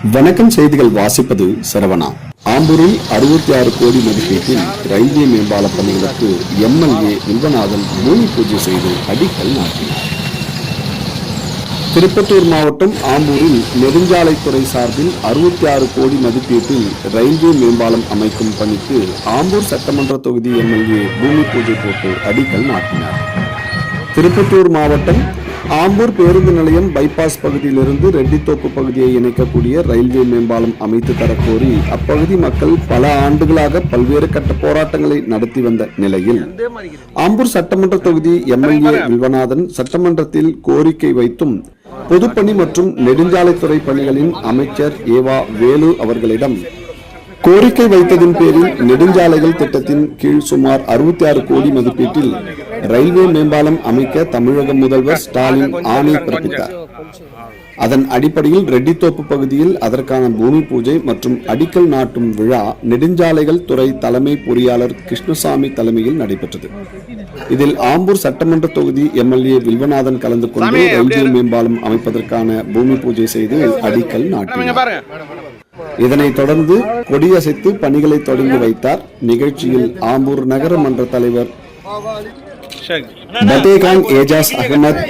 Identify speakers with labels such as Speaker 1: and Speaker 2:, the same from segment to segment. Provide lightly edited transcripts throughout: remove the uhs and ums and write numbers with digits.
Speaker 1: வணக்கம். செய்திகள் வாசிப்பது சரவணா. ஆம்பூரில் 66 கோடி மதிப்பீட்டில் ரயில்வே மேம்பால பணிகளுக்கு எம்எல்ஏ வில்வநாதன் பூமி பூஜை செய்து அடிக்கல் நாட்டினார். திருப்பத்தூர் மாவட்டம் ஆம்பூரில் நெடுஞ்சாலைத்துறை சார்பில் 66 கோடி மதிப்பீட்டில் ரயில்வே மேம்பாலம் அமைக்கும் பணிக்கு ஆம்பூர் சட்டமன்ற தொகுதி எம்எல்ஏ பூமி பூஜை போட்டு அடிக்கல் நாட்டினார். திருப்பத்தூர் மாவட்டம் ஆம்பூர் பேருந்து நிலையம் பைபாஸ் பகுதியிலிருந்து ரெட்டித்தோப்பு பகுதியை இணைக்கக்கூடிய ரயில்வே மேம்பாலம் அமைத்து தரக்கோரி அப்பகுதி மக்கள் பல ஆண்டுகளாக பல்வேறு கட்ட போராட்டங்களை நடத்தி வந்த நிலையில் ஆம்பூர் சட்டமன்ற தொகுதி எம்எல்ஏ வில்வநாதன் சட்டமன்றத்தில் கோரிக்கை வைத்தும் பொதுப்பணி மற்றும் நெடுஞ்சாலைத்துறை பணிகளின் அமைச்சர் ஏவா வேலு அவர்களிடம் கோரிக்கை வைத்ததின் பேரில் நெடுஞ்சாலைகள் திட்டத்தின் கீழ் சுமார் 66 கோடி மதிப்பீட்டில் ரயில்வே மேம்பாலம் அமைக்க தமிழக முதல்வர் ஸ்டாலின் ஆணை பிறப்பித்தார். அதன் அடிப்படையில் ரெட்டித்தோப்பு பகுதியில் அதற்கான பூமி பூஜை மற்றும் அடிக்கல் நாட்டும் விழா நெடுஞ்சாலைகள் துறை தலைமை பொறியாளர் கிருஷ்ணசாமி தலைமையில் நடைபெற்றது. இதில் ஆம்பூர் சட்டமன்ற தொகுதி எம்எல்ஏ வில்வநாதன் கலந்து கொண்டு ரயில்வே மேம்பாலம் அமைப்பதற்கான பூமி பூஜை செய்து அடிக்கல் நாட்டினார். இதனைத் தொடர்ந்து கொடியசைத்து பணிகளை தொடங்கி வைத்தார். நிகழ்ச்சியில் ஆம்பூர் நகர மன்ற தலைவர் பதேகான் ஏஜாஸ் அகமது,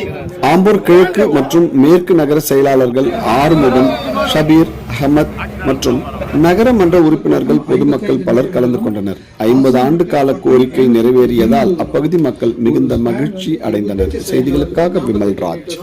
Speaker 1: ஆம்பூர் கிழக்கு மற்றும் மேற்கு நகர செயலாளர்கள் ஆறுமுகம், ஷபீர் அகமத் மற்றும் நகர மன்ற உறுப்பினர்கள் பொதுமக்கள் பலர் கலந்து கொண்டனர். 50 ஆண்டு கால கோரிக்கை நிறைவேறியதால் அப்பகுதி மக்கள் மிகுந்த மகிழ்ச்சி அடைந்தனர். செய்திகளுக்காக விமல்ராஜ்.